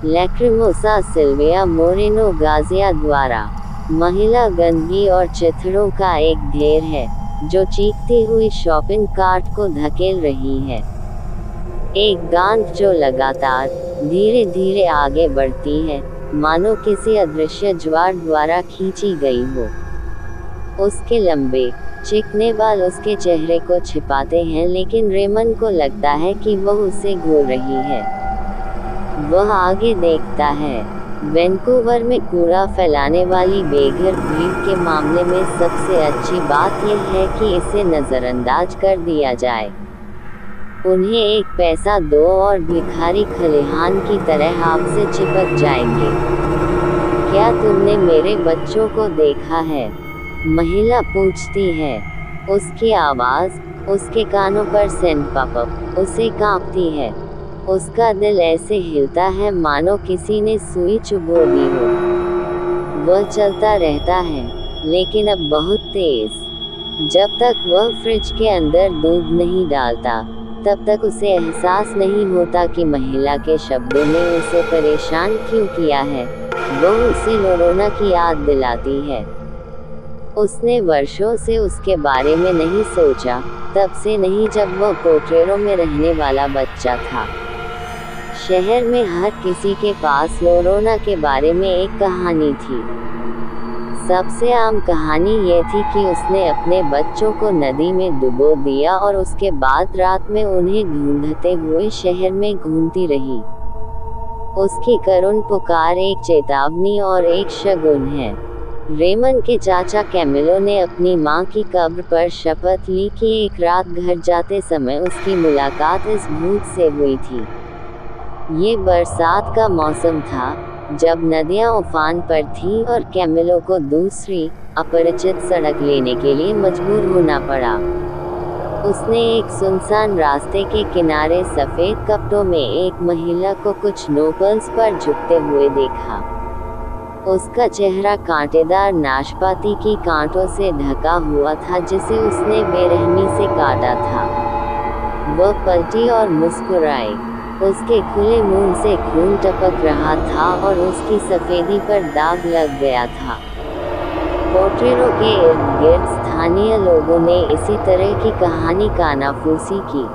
लैक्रिमोसा Sylvia Moreno गाजिया द्वारा। महिला गंदगी और चिथड़ों का एक ढेर है जो चीखती हुई शॉपिंग कार्ट को धकेल रही है। एक गांठ जो लगातार धीरे धीरे आगे बढ़ती है, मानो किसी अदृश्य ज्वार द्वारा खींची गई हो। उसके लंबे चिकने बाल उसके चेहरे को छिपाते हैं, लेकिन रेमन को लगता है कि वह उसे घूर रही है। वह आगे देखता है। वैंकूवर में कूड़ा फैलाने वाली बेघर भीड़ के मामले में सबसे अच्छी बात यह है कि इसे नज़रअंदाज कर दिया जाए। उन्हें एक पैसा दो और भिखारी खलिहान की तरह आपसे चिपक जाएंगे। क्या तुमने मेरे बच्चों को देखा है? महिला पूछती है। उसकी आवाज़ उसके कानों पर सेंटपप उसे कांपती है। उसका दिल ऐसे हिलता है मानो किसी ने सुई चुभो दी हो। वह चलता रहता है, लेकिन अब बहुत तेज। जब तक वह फ्रिज के अंदर दूध नहीं डालता, तब तक उसे एहसास नहीं होता कि महिला के शब्दों ने उसे परेशान क्यों किया है। वह उसे लोरोना की याद दिलाती है। उसने वर्षों से उसके बारे में नहीं सोचा, तब से नहीं जब वह पोट्रेरो में रहने वाला बच्चा था। शहर में हर किसी के पास लोरोना के बारे में एक कहानी थी। सबसे आम कहानी ये थी कि उसने अपने बच्चों को नदी में डुबो दिया और उसके बाद रात में उन्हें ढूंढते हुए शहर में घूमती रही। उसकी करुण पुकार एक चेतावनी और एक शगुन है। रेमन के चाचा कैमिलो ने अपनी मां की कब्र पर शपथ ली कि एक रात घर जाते समय उसकी मुलाकात इस भूत से हुई थी। ये बरसात का मौसम था, जब नदियां उफान पर थीं और कैमिलो को दूसरी अपरिचित सड़क लेने के लिए मजबूर होना पड़ा। उसने एक सुनसान रास्ते के किनारे सफेद कपड़ों में एक महिला को कुछ नोबल्स पर झुकते हुए देखा। उसका चेहरा कांटेदार नाशपाती की कांटों से ढका हुआ था जिसे उसने बेरहमी से काटा था। वह पलटी और मुस्कुराई। उसके खुले मुंह से खून टपक रहा था और उसकी सफेदी पर दाग लग गया था। पोट्रेरो के इर्द गिर्द स्थानीय लोगों ने इसी तरह की कहानी कानाफूसी की।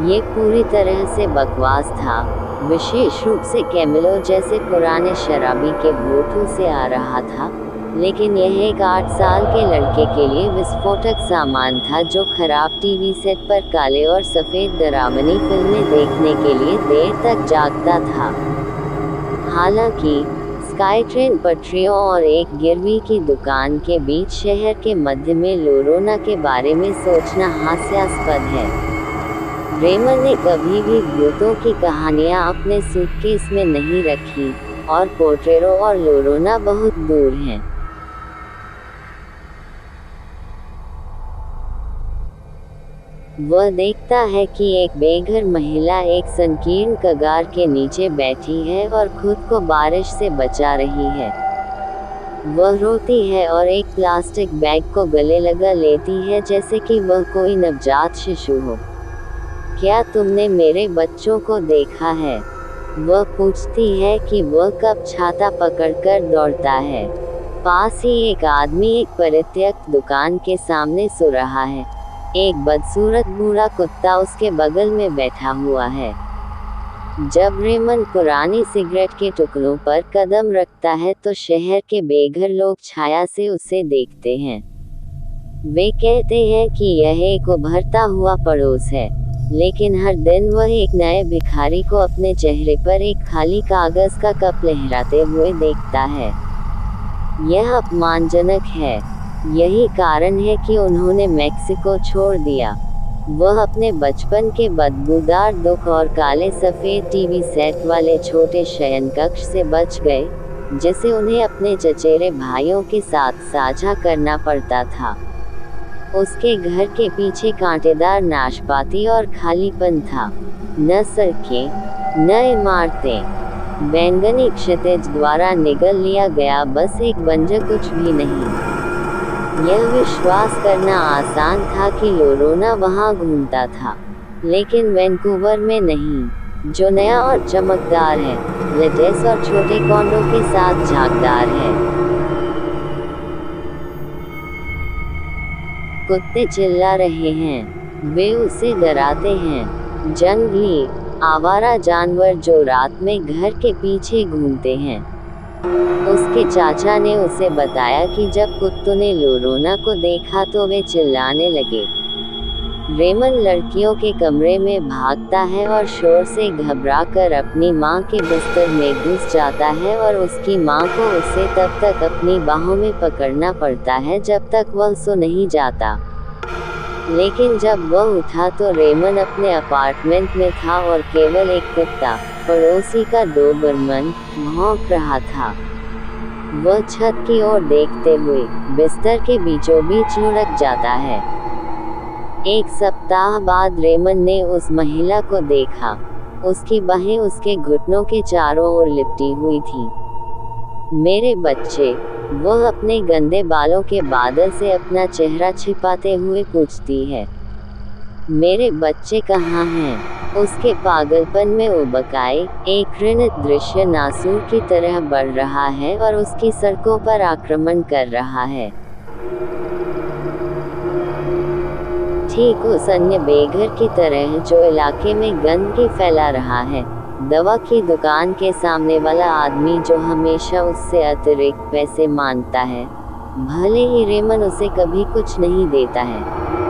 ये पूरी तरह से बकवास था, विशेष रूप से कैमिलो जैसे पुराने शराबी के होठों से आ रहा था, लेकिन यह एक 8 साल के लड़के के लिए विस्फोटक सामान था जो खराब टीवी सेट पर काले और सफ़ेद डरावनी फिल्में देखने के लिए देर तक जागता था। हालांकि स्काईट्रेन पटरियों और एक गिरवी की दुकान के बीच शहर के मध्य में लोरोना के बारे में सोचना हास्यास्पद है। रेमन ने कभी भी भूतों की कहानियां अपने सूटकेस में नहीं रखी, और पोट्रेरो और लोरोना बहुत दूर हैं। वह देखता है कि एक बेघर महिला एक संकीर्ण कगार के नीचे बैठी है और खुद को बारिश से बचा रही है। वह रोती है और एक प्लास्टिक बैग को गले लगा लेती है जैसे कि वह कोई नवजात शिशु हो। क्या तुमने मेरे बच्चों को देखा है? वह पूछती है कि वह कब छाता पकड़कर दौड़ता है। पास ही एक आदमी एक परित्यक्त दुकान के सामने सो रहा है। एक बदसूरत बूढ़ा कुत्ता उसके बगल में बैठा हुआ है। जब रेमन पुरानी सिगरेट के टुकड़ों पर कदम रखता है तो शहर के बेघर लोग छाया से उसे देखते हैं। वे कहते हैं कि यह एक उभरता हुआ पड़ोस है, लेकिन हर दिन वह एक नए भिखारी को अपने चेहरे पर एक खाली कागज का कप लहराते हुए देखता है। यह अपमानजनक है। यही कारण है कि उन्होंने मेक्सिको छोड़ दिया। वह अपने बचपन के बदबूदार दुख और काले सफ़ेद टीवी सेट वाले छोटे शयनकक्ष से बच गए, जिसे उन्हें अपने चचेरे भाइयों के साथ साझा करना पड़ता था। उसके घर के पीछे कांटेदार नाशपाती और खालीपन था। न सड़कें, न इमारतें, बैंगनी क्षितिज द्वारा निगल लिया गया बस एक बंजर कुछ भी नहीं। यह विश्वास करना आसान था कि लोरोना वहाँ घूमता था, लेकिन वैंकूवर में नहीं, जो नया और चमकदार है, लेटेस और छोटे कॉन्डो के साथ झागदार है। कुत्ते चिल्ला रहे हैं, वे उसे डराते हैं। जंगली आवारा जानवर जो रात में घर के पीछे घूमते हैं। उसके चाचा ने उसे बताया कि जब कुत्तों ने लोरोना को देखा तो वे चिल्लाने लगे। रेमन लड़कियों के कमरे में भागता है और शोर से घबराकर अपनी मां के बिस्तर में घुस जाता है और उसकी मां को उसे तब तक अपनी बाहों में पकड़ना पड़ता है जब तक वह सो नहीं जाता। लेकिन जब वह उठा तो रेमन अपने अपार्टमेंट में था और केवल एक कुत्ता, पड़ोसी का डोबरमन, भौंक रहा था। वह छत की ओर देखते हुए बिस्तर के बीचों बीच लुढ़क जाता है। एक सप्ताह बाद रेमन ने उस महिला को देखा। उसकी बाहें उसके घुटनों के चारों ओर लिपटी हुई थी। मेरे बच्चे, वह अपने गंदे बालों के बादल से अपना चेहरा छिपाते हुए पूछती है। मेरे बच्चे कहाँ हैं? उसके पागलपन में उबक आए, एक घृणित दृश्य नासूर की तरह बढ़ रहा है और उसकी सड़कों पर आक्रमण कर रहा है। ठीक उस अन्य बेघर की तरह जो इलाके में गंदगी फैला रहा है। दवा की दुकान के सामने वाला आदमी जो हमेशा उससे अतिरिक्त पैसे मांगता है, भले ही रेमन उसे कभी कुछ नहीं देता है।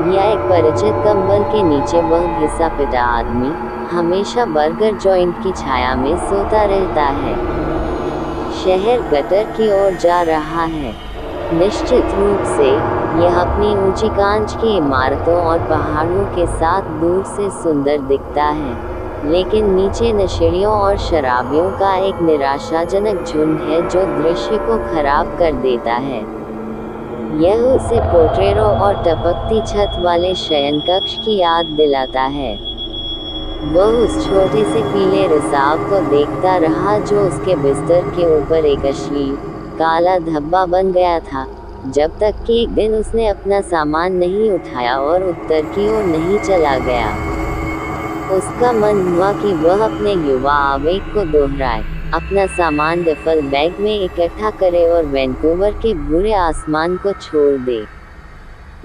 या एक परिचित कंबल के नीचे वह घिसा पिटा आदमी हमेशा बर्गर जॉइंट की छाया में सोता रहता है। शहर गटर की ओर जा रहा है। निश्चित रूप से यह अपनी ऊंची कांच की इमारतों और पहाड़ों के साथ दूर से सुंदर दिखता है, लेकिन नीचे नशेड़ियों और शराबियों का एक निराशाजनक झुंड है जो दृश्य को खराब कर देता है। यह उसे पोट्रेरों और टपकती छत वाले शयनकक्ष की याद दिलाता है। वह उस छोटे से पीले रिसाव को देखता रहा जो उसके बिस्तर के ऊपर एक अश्लील काला धब्बा बन गया था, जब तक कि एक दिन उसने अपना सामान नहीं उठाया और उत्तर की ओर नहीं चला गया। उसका मन हुआ कि वह अपने युवा आवेग को दोहराए, अपना सामान डफल बैग में इकट्ठा करे और वैंकूवर के बुरे आसमान को छोड़ दे।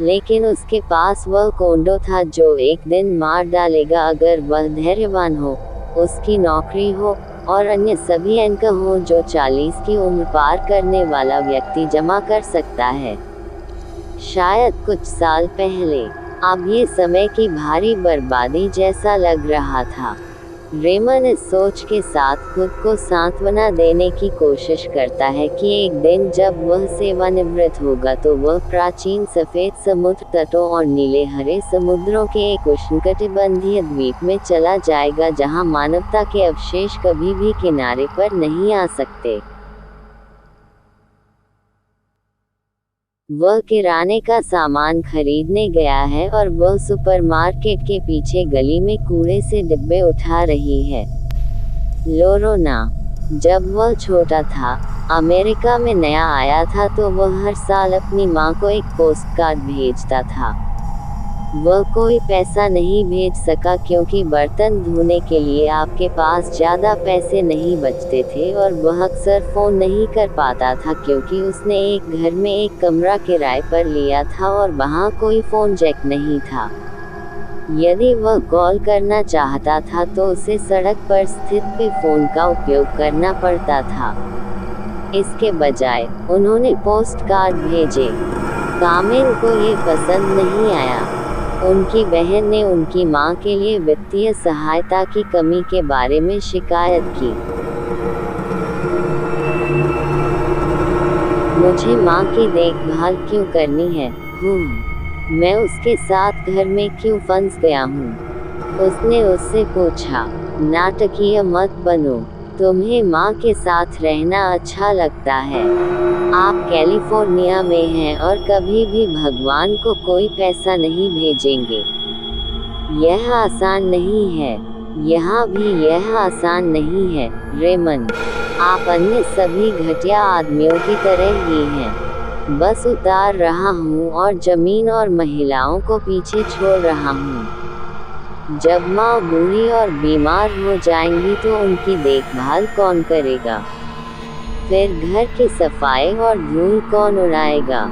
लेकिन उसके पास वह कोंडो था जो एक दिन मार डालेगा अगर वह धैर्यवान हो, उसकी नौकरी हो और अन्य सभी अंक हों जो 40 की उम्र पार करने वाला व्यक्ति जमा कर सकता है। शायद कुछ साल पहले अब ये समय की भारी बर्बादी जैसा लग रहा था। रेमन इस सोच के साथ खुद को सांत्वना देने की कोशिश करता है कि एक दिन जब वह सेवानिवृत्त होगा तो वह प्राचीन सफ़ेद समुद्र तटों और नीले हरे समुद्रों के एक उष्णकटिबंधीय द्वीप में चला जाएगा जहां मानवता के अवशेष कभी भी किनारे पर नहीं आ सकते। वह किराने का सामान खरीदने गया है और वह सुपरमार्केट के पीछे गली में कूड़े से डिब्बे उठा रही है। लोरोना, जब वह छोटा था, अमेरिका में नया आया था तो वह हर साल अपनी मां को एक पोस्ट कार्ड भेजता था। वह कोई पैसा नहीं भेज सका क्योंकि बर्तन धोने के लिए आपके पास ज़्यादा पैसे नहीं बचते थे और वह अक्सर फ़ोन नहीं कर पाता था क्योंकि उसने एक घर में एक कमरा किराए पर लिया था और वहाँ कोई फ़ोन जैक नहीं था। यदि वह कॉल करना चाहता था तो उसे सड़क पर स्थित पे फ़ोन का उपयोग करना पड़ता था। इसके बजाय उन्होंने पोस्ट कार्ड भेजे। कामिल को ये पसंद नहीं आया। उनकी बहन ने उनकी मां के लिए वित्तीय सहायता की कमी के बारे में शिकायत की। मुझे मां की देखभाल क्यों करनी है? मैं उसके साथ घर में क्यों फंस गया हूँ? उसने उससे पूछा। नाटकीय मत बनो। तुम्हें माँ के साथ रहना अच्छा लगता है। आप कैलिफोर्निया में हैं और कभी भी भगवान को कोई पैसा नहीं भेजेंगे। यह आसान नहीं है। यहाँ भी यह आसान नहीं है। रेमन, आप अन्य सभी घटिया आदमियों की तरह ही हैं। बस उतार रहा हूँ और ज़मीन और महिलाओं को पीछे छोड़ रहा हूँ। जब माँ बूढ़ी और बीमार हो जाएंगी तो उनकी देखभाल कौन करेगा? फिर घर की सफाई और धूल कौन उड़ाएगा?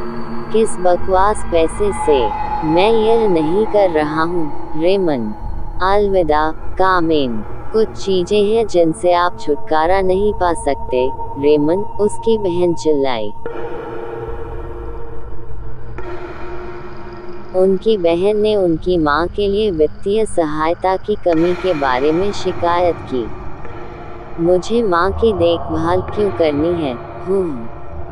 किस बकवास पैसे से? मैं यह नहीं कर रहा हूँ, रेमन। अलविदा, कामेन। कुछ चीजें हैं जिनसे आप छुटकारा नहीं पा सकते, रेमन, उसकी बहन चिल्लाई। उनकी बहन ने उनकी माँ के लिए वित्तीय सहायता की कमी के बारे में शिकायत की। मुझे माँ की देखभाल क्यों करनी है?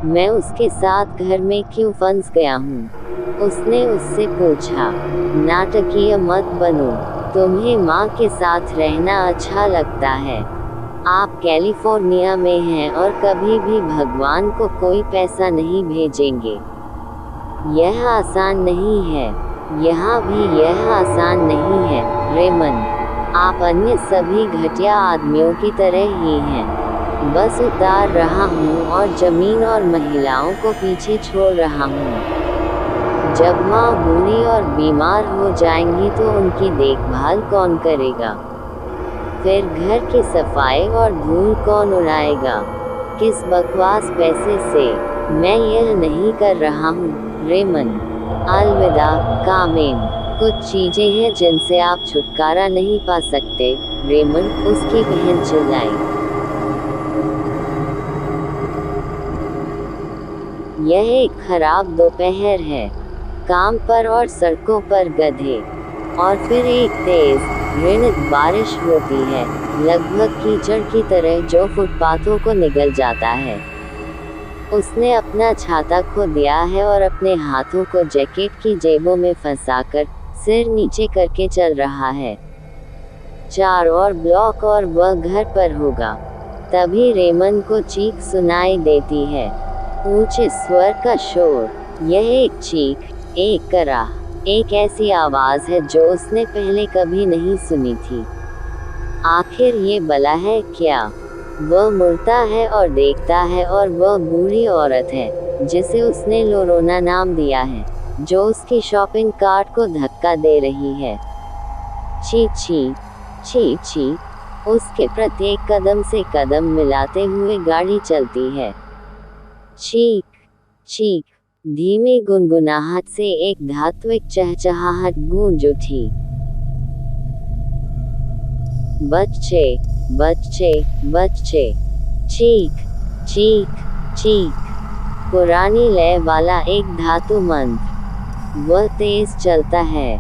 मैं उसके साथ घर में क्यों फंस गया हूँ? उसने उससे पूछा। नाटकीय मत बनो। तुम्हें माँ के साथ रहना अच्छा लगता है। आप कैलिफोर्निया में हैं और कभी भी भगवान को कोई पैसा नहीं भेजेंगे। यह आसान नहीं है। यहाँ भी यह आसान नहीं है, रेमन। आप अन्य सभी घटिया आदमियों की तरह ही हैं। बस उतार रहा हूँ और जमीन और महिलाओं को पीछे छोड़ रहा हूँ। जब माँ बूढ़ी और बीमार हो जाएंगी तो उनकी देखभाल कौन करेगा? फिर घर की सफाई और धूल कौन उड़ाएगा? किस बकवास पैसे से? मैं यह नहीं कर रहा हूँ, रेमन। अलविदा, कामेन। कुछ चीजें हैं जिनसे आप छुटकारा नहीं पा सकते, रेमन, उसकी बहन चिल्लाई। यह एक खराब दोपहर है। काम पर और सड़कों पर गधे। और फिर एक तेज, ऋणित बारिश होती है, लगभग कीचड़ की तरह जो फुटपाथों को निगल जाता है। उसने अपना छाता खो दिया है और अपने हाथों को जैकेट की जेबों में फंसाकर सिर नीचे करके चल रहा है। 4 और ब्लॉक और वह घर पर होगा। तभी रेमन को चीख सुनाई देती है। ऊंचे स्वर का शोर। यह एक चीख, एक कराह, एक ऐसी आवाज है जो उसने पहले कभी नहीं सुनी थी। आखिर ये भला है क्या? वह मुड़ता है और देखता है और वह बूढ़ी औरत है जिसे उसने लोरोना नाम दिया है, जो उसकी शॉपिंग कार्ट को धक्का दे रही है। छी छी, छी छी। उसके प्रत्येक कदम से कदम मिलाते हुए गाड़ी चलती है। चीख, चीख। धीमी गुनगुनाहट से एक धात्विक चहचहाहट गूंज उठी। बच्चे, बच्चे, बच्चे। चीख, चीख, चीख। पुरानी लय वाला एक धातु मंत्र। वह तेज चलता है।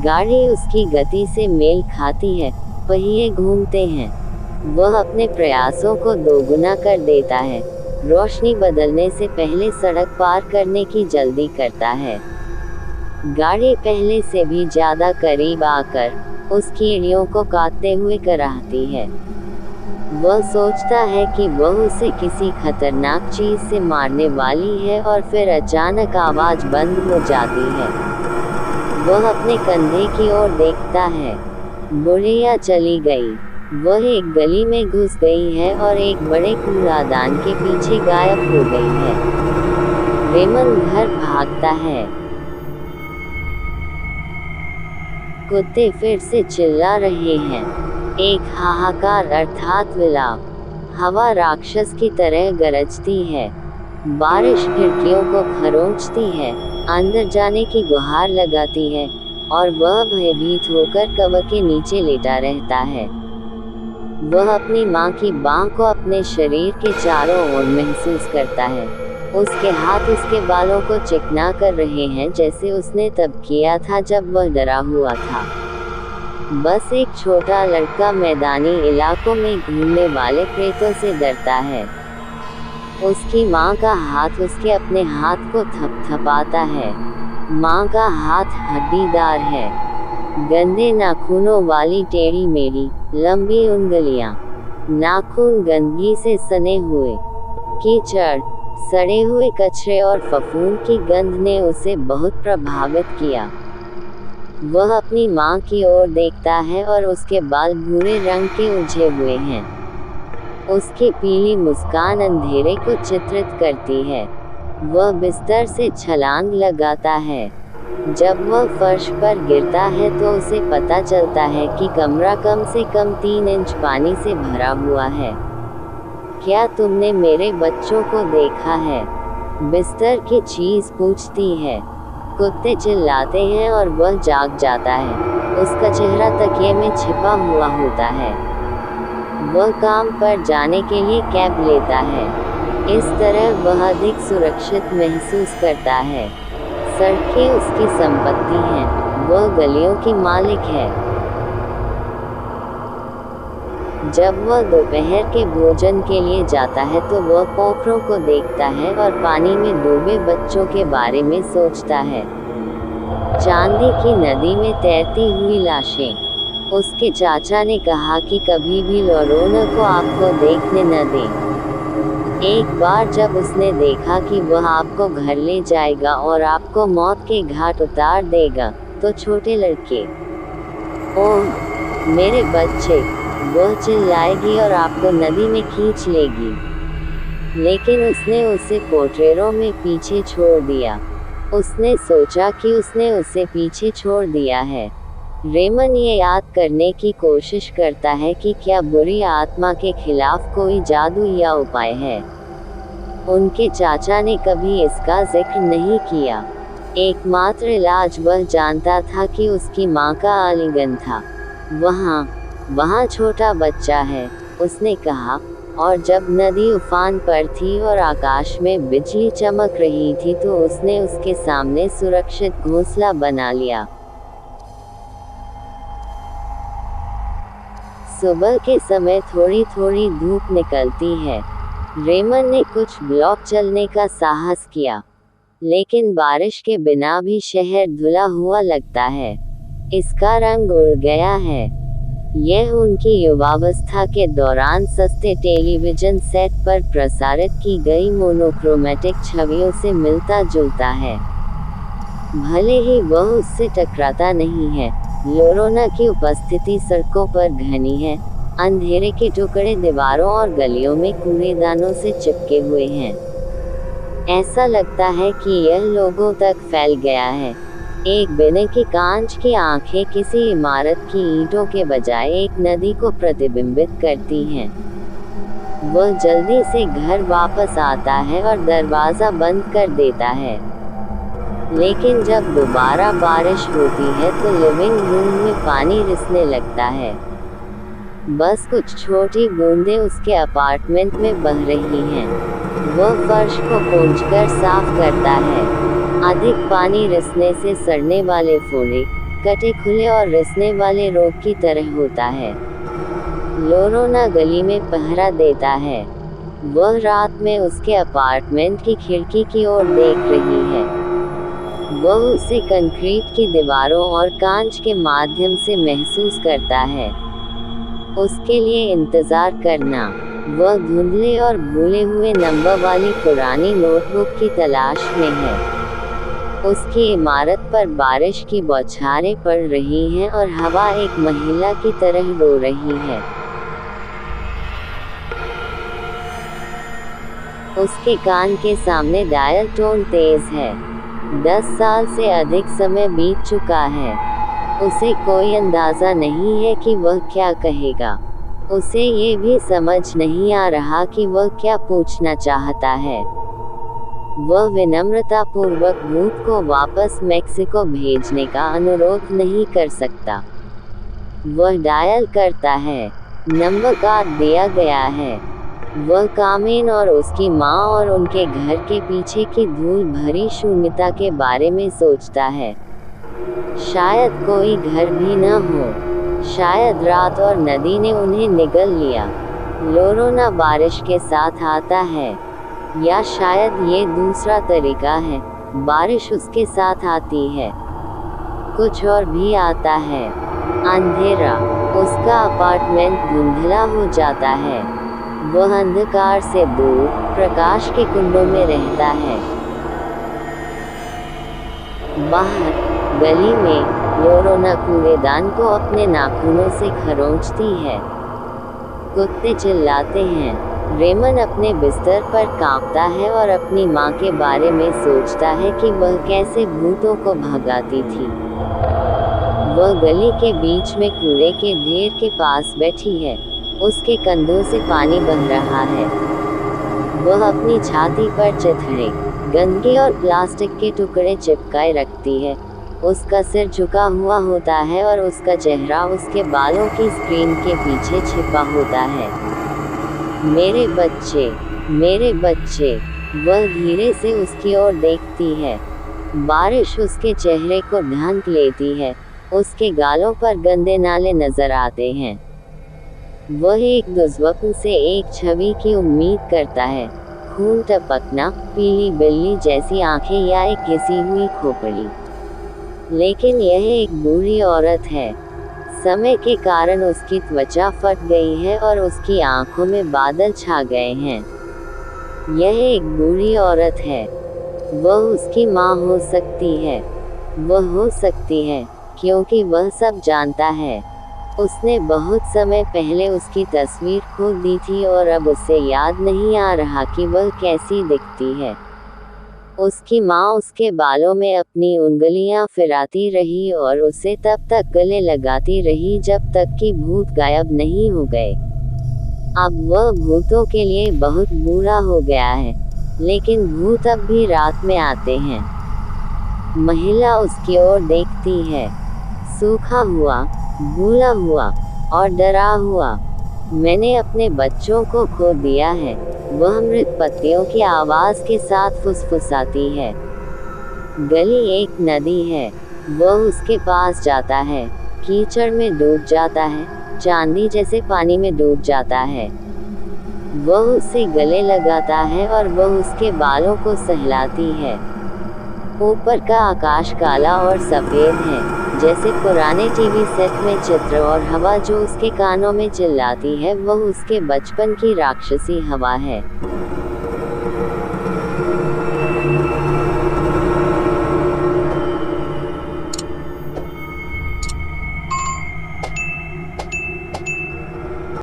गाड़ी उसकी गति से मेल खाती है, पहिए घूमते हैं। वह अपने प्रयासों को दोगुना कर देता है। रोशनी बदलने से पहले सड़क पार करने की जल्दी करता है। गाड़ी पहले से भी ज्यादा करीब आकर उसकी एड़ियों को काटते हुए कराहती है। वह सोचता है कि वह उसे किसी खतरनाक चीज से मारने वाली है और फिर अचानक आवाज बंद हो जाती है। वह अपने कंधे की ओर देखता है। बुढ़िया चली गई। वह एक गली में घुस गई है और एक बड़े कूड़ादान के पीछे गायब हो गई है। रेमन घर भागता है। कुत्ते फिर से चिल्ला रहे हैं। एक हाहाकार अर्थात विलाप। हवा राक्षस की तरह गरजती है। बारिश खिड़कियों को खरोंचती है, अंदर जाने की गुहार लगाती है, और वह भयभीत होकर कवर के नीचे लेटा रहता है। वह अपनी माँ की बाँह को अपने शरीर के चारों ओर महसूस करता है। उसके हाथ उसके बालों को चिकना कर रहे हैं जैसे उसने तब किया था जब वह डरा हुआ था। बस एक छोटा लड़का मैदानी इलाकों में घूमने वाले प्रेतों से डरता है। उसकी माँ का हाथ उसके अपने हाथ को थपथपाता है। माँ का हाथ हड्डीदार है। गंदे नाखूनों वाली टेढ़ी मेढ़ी लंबी उंगलियां। नाखून गंदगी से सने हुए। कीचड़, सड़े हुए कचरे और फफूंद की गंध ने उसे बहुत प्रभावित किया। वह अपनी माँ की ओर देखता है और उसके बाल भूरे रंग के उलझे हुए हैं। उसकी पीली मुस्कान अंधेरे को चित्रित करती है। वह बिस्तर से छलांग लगाता है। जब वह फर्श पर गिरता है तो उसे पता चलता है कि कमरा कम से कम 3 इंच पानी से भरा हुआ है। क्या तुमने मेरे बच्चों को देखा है? बिस्तर की चीज पूछती है। कुत्ते चिल्लाते हैं और वह जाग जाता है। उसका चेहरा तकिए में छिपा हुआ होता है। वह काम पर जाने के लिए कैब लेता है। इस तरह वह अधिक सुरक्षित महसूस करता है। सड़कें उसकी संपत्ति हैं, वह गलियों की मालिक है। जब वह दोपहर के भोजन के लिए जाता है तो वह पोखरों को देखता है और पानी में डूबे बच्चों के बारे में सोचता है। चांदी की नदी में तैरती हुई लाशें। उसके चाचा ने कहा कि कभी भी लोरोना को आपको देखने न दें। एक बार जब उसने देखा कि वह आपको घर ले जाएगा और आपको मौत के घाट उतार देगा, तो छोटे लड़के, ओह मेरे बच्चे, वह चिल्लाएगी और आपको नदी में खींच लेगी। लेकिन उसने उसे पोट्रेरों में पीछे छोड़ दिया। उसने सोचा कि उसने उसे पीछे छोड़ दिया है। रेमन ये याद करने की कोशिश करता है कि क्या बुरी आत्मा के खिलाफ कोई जादू या उपाय है। उनके चाचा ने कभी इसका जिक्र नहीं किया। एकमात्र इलाज वह जानता था कि उसकी माँ का आलिंगन था। वहाँ छोटा बच्चा है, उसने कहा, और जब नदी उफान पर थी और आकाश में बिजली चमक रही थी तो उसने उसके सामने सुरक्षित घोंसला बना लिया। सुबह के समय थोड़ी थोड़ी धूप निकलती है। रेमन ने कुछ ब्लॉक चलने का साहस किया, लेकिन बारिश के बिना भी शहर धुला हुआ लगता है। इसका रंग उड़ गया है। यह उनकी युवावस्था के दौरान सस्ते टेलीविजन सेट पर प्रसारित की गई मोनोक्रोमैटिक छवियों से मिलता जुलता है। भले ही वह उससे टकराता नहीं है, लोरोना की उपस्थिति सड़कों पर घनी है। अंधेरे के टुकड़े दीवारों और गलियों में कूड़ेदानों से चिपके हुए हैं। ऐसा लगता है कि यह लोगों तक फैल गया है। एक बिना की कांच की आंखें किसी इमारत की ईंटों के बजाय एक नदी को प्रतिबिंबित करती हैं। वह जल्दी से घर वापस आता है और दरवाज़ा बंद कर देता है। लेकिन जब दोबारा बारिश होती है तो लिविंग रूम में पानी रिसने लगता है। बस कुछ छोटी बूंदें उसके अपार्टमेंट में बह रही हैं। वह फर्श को पोंछकर साफ करता है। अधिक पानी रिसने से सड़ने वाले फोड़े, कटे खुले और रिसने वाले रोग की तरह होता है। लोरोना गली में पहरा देता है। वह रात में उसके अपार्टमेंट की खिड़की की ओर देख रही है। वह उसे कंक्रीट की दीवारों और कांच के माध्यम से महसूस करता है। उसके लिए इंतजार करना। वह धुंधले और भूले हुए नंबर वाली पुरानी नोटबुक की तलाश में है। उसकी इमारत पर बारिश की बौछारें पड़ रही हैं और हवा एक महिला की तरह रो रही है। उसके कान के सामने डायल टोन तेज है। 10 साल से अधिक समय बीत चुका है। उसे कोई अंदाज़ा नहीं है कि वह क्या कहेगा। उसे ये भी समझ नहीं आ रहा कि वह क्या पूछना चाहता है। वह विनम्रतापूर्वक भूत को वापस मेक्सिको भेजने का अनुरोध नहीं कर सकता। वह डायल करता है। नंबर काट दिया गया है। वह कामेन और उसकी माँ और उनके घर के पीछे की धूल भरी शून्यता के बारे में सोचता है। शायद कोई घर भी न हो। शायद रात और नदी ने उन्हें निगल लिया। लोरोना बारिश के साथ आता है, या शायद ये दूसरा तरीका है, बारिश उसके साथ आती है। कुछ और भी आता है। अंधेरा। उसका अपार्टमेंट धुंधला हो जाता है। वह अंधकार से दूर प्रकाश के कुंडों में रहता है। बाहर गली में लोरोना कूड़ेदान को अपने नाखूनों से खरोंचती है। कुत्ते चिल्लाते हैं। रेमन अपने बिस्तर पर कांपता है और अपनी माँ के बारे में सोचता है कि वह कैसे भूतों को भगाती थी। वह गली के बीच में कूड़े के ढेर के पास बैठी है। उसके कंधों से पानी बह रहा है। वह अपनी छाती पर चिथड़े, गंदगी और प्लास्टिक के टुकड़े चिपकाए रखती है। उसका सिर झुका हुआ होता है और उसका चेहरा उसके बालों की स्क्रीन के पीछे छिपा होता है। मेरे बच्चे, मेरे बच्चे। वह धीरे से उसकी ओर देखती है। बारिश उसके चेहरे को ढांक लेती है। उसके गालों पर गंदे नाले नजर आते हैं। वह एक दुर्स्वप्न से एक छवि की उम्मीद करता है। खून टपकना, पीली बिल्ली जैसी आंखें या एक घिसी हुई खोपड़ी। लेकिन यह एक बूढ़ी औरत है। समय के कारण उसकी त्वचा फट गई है और उसकी आंखों में बादल छा गए हैं। यह एक बूढ़ी औरत है। वह उसकी माँ हो सकती है। वह हो सकती है, क्योंकि वह सब जानता है। उसने बहुत समय पहले उसकी तस्वीर खो दी थी और अब उसे याद नहीं आ रहा कि वह कैसी दिखती है। उसकी माँ उसके बालों में अपनी उंगलियां फिराती रही और उसे तब तक गले लगाती रही जब तक कि भूत गायब नहीं हो गए। अब वह भूतों के लिए बहुत बूढ़ा हो गया है, लेकिन भूत अब भी रात में आते हैं। महिला उसकी ओर देखती है। सूखा हुआ, भूला हुआ और डरा हुआ। मैंने अपने बच्चों को खो दिया है, वह मृत पत्तियों की आवाज के साथ फुसफुसाती है। गली एक नदी है। वह उसके पास जाता है, कीचड़ में डूब जाता है, चांदी जैसे पानी में डूब जाता है। वह उसे गले लगाता है और वह उसके बालों को सहलाती है। ऊपर का आकाश काला और सफेद है, जैसे पुराने टीवी सेट में चित्र, और हवा जो उसके कानों में चिल्लाती है वह उसके बचपन की राक्षसी हवा है।